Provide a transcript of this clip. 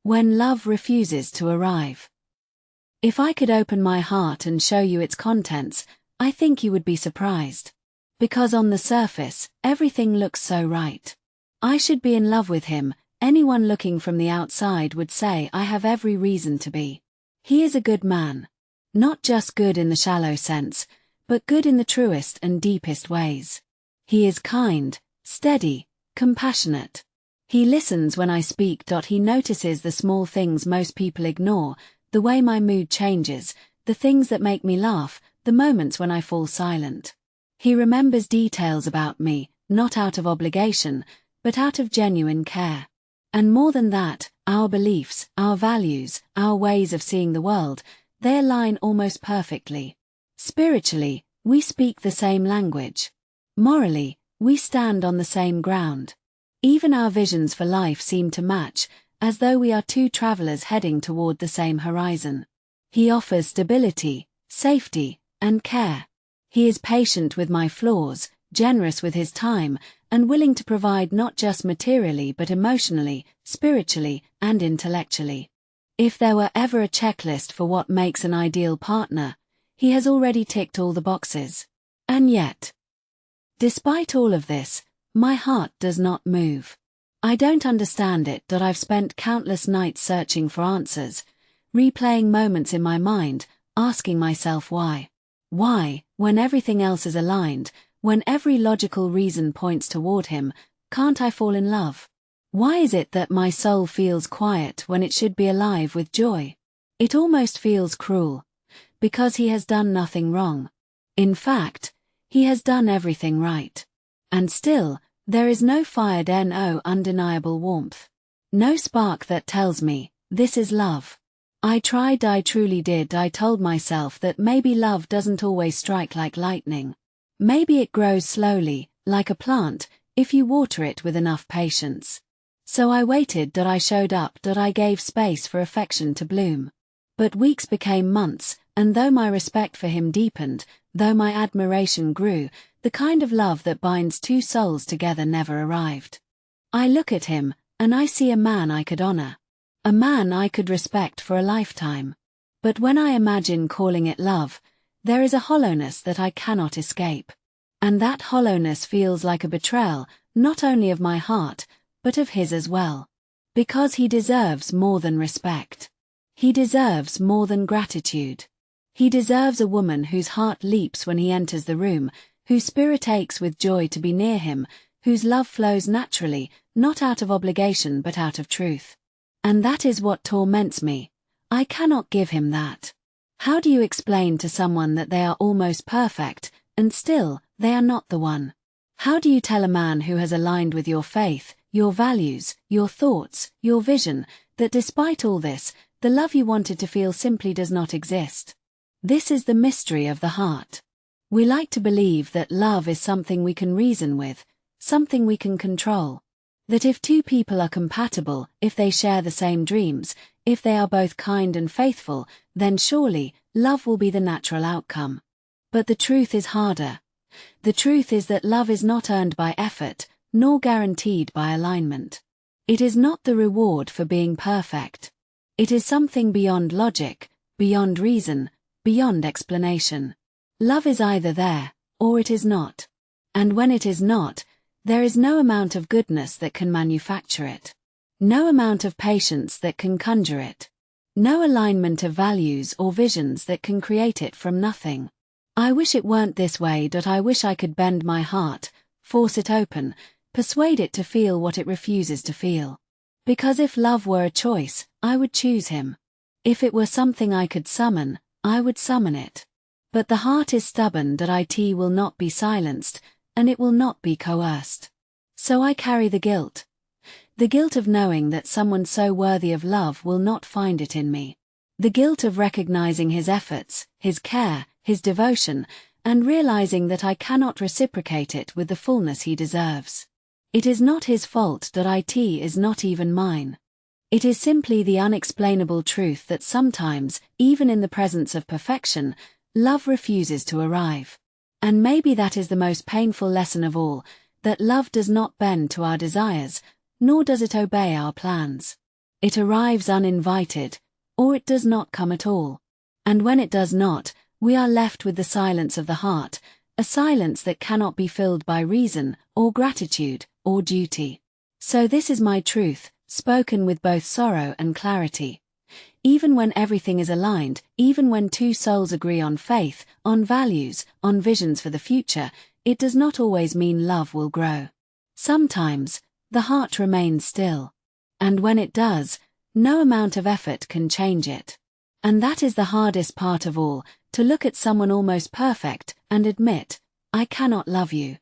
When love refuses to arrive. If I could open my heart and show you its contents, I think you would be surprised. Because on the surface, everything looks so right. I should be in love with him. Anyone looking from the outside would say I have every reason to be. He is a good man. Not just good in the shallow sense, but good in the truest and deepest ways. He is kind, steady, compassionate. He listens when I speak. He notices the small things most people ignore, the way my mood changes, the things that make me laugh, the moments when I fall silent. He remembers details about me, not out of obligation, but out of genuine care. And more than that, our beliefs, our values, our ways of seeing the world, they align almost perfectly. Spiritually, we speak the same language. Morally, we stand on the same ground. Even our visions for life seem to match, as though we are two travelers heading toward the same horizon. He offers stability, safety, and care. He is patient with my flaws, generous with his time, and willing to provide not just materially but emotionally, spiritually, and intellectually. If there were ever a checklist for what makes an ideal partner, he has already ticked all the boxes. And yet, despite all of this, my heart does not move. I don't understand it. I've spent countless nights searching for answers, replaying moments in my mind, asking myself why. Why, when everything else is aligned, when every logical reason points toward him, can't I fall in love? Why is it that my soul feels quiet when it should be alive with joy? It almost feels cruel. Because he has done nothing wrong. In fact, he has done everything right. And still, there is no fire, no undeniable warmth. No spark that tells me, this is love. I tried, I truly did. I told myself that maybe love doesn't always strike like lightning. Maybe it grows slowly, like a plant, if you water it with enough patience. So I waited. I showed up. I gave space for affection to bloom. But weeks became months, and though my respect for him deepened, though my admiration grew, the kind of love that binds two souls together never arrived. I look at him, and I see a man I could honor. A man I could respect for a lifetime. But when I imagine calling it love, there is a hollowness that I cannot escape. And that hollowness feels like a betrayal, not only of my heart, but of his as well. Because he deserves more than respect. He deserves more than gratitude. He deserves a woman whose heart leaps when he enters the room, whose spirit aches with joy to be near him, whose love flows naturally, not out of obligation but out of truth. And that is what torments me. I cannot give him that. How do you explain to someone that they are almost perfect, and still, they are not the one? How do you tell a man who has aligned with your faith, your values, your thoughts, your vision, that despite all this, the love you wanted to feel simply does not exist? This is the mystery of the heart. We like to believe that love is something we can reason with, something we can control. That if two people are compatible, if they share the same dreams, if they are both kind and faithful, then surely, love will be the natural outcome. But the truth is harder. The truth is that love is not earned by effort, nor guaranteed by alignment. It is not the reward for being perfect. It is something beyond logic, beyond reason, beyond explanation. Love is either there, or it is not. And when it is not, there is no amount of goodness that can manufacture it. No amount of patience that can conjure it. No alignment of values or visions that can create it from nothing. I wish it weren't this way. I wish I could bend my heart, force it open, persuade it to feel what it refuses to feel. Because if love were a choice, I would choose him. If it were something I could summon, I would summon it. But the heart is stubborn. It will not be silenced, and it will not be coerced. So I carry the guilt. The guilt of knowing that someone so worthy of love will not find it in me. The guilt of recognizing his efforts, his care, his devotion, and realizing that I cannot reciprocate it with the fullness he deserves. It is not his fault. It is not even mine. It is simply the unexplainable truth that sometimes, even in the presence of perfection, love refuses to arrive. And maybe that is the most painful lesson of all, that love does not bend to our desires, nor does it obey our plans. It arrives uninvited, or it does not come at all. And when it does not, we are left with the silence of the heart, a silence that cannot be filled by reason, or gratitude, or duty. So this is my truth, spoken with both sorrow and clarity. Even when everything is aligned, even when two souls agree on faith, on values, on visions for the future, it does not always mean love will grow. Sometimes, the heart remains still. And when it does, no amount of effort can change it. And that is the hardest part of all, to look at someone almost perfect and admit, I cannot love you.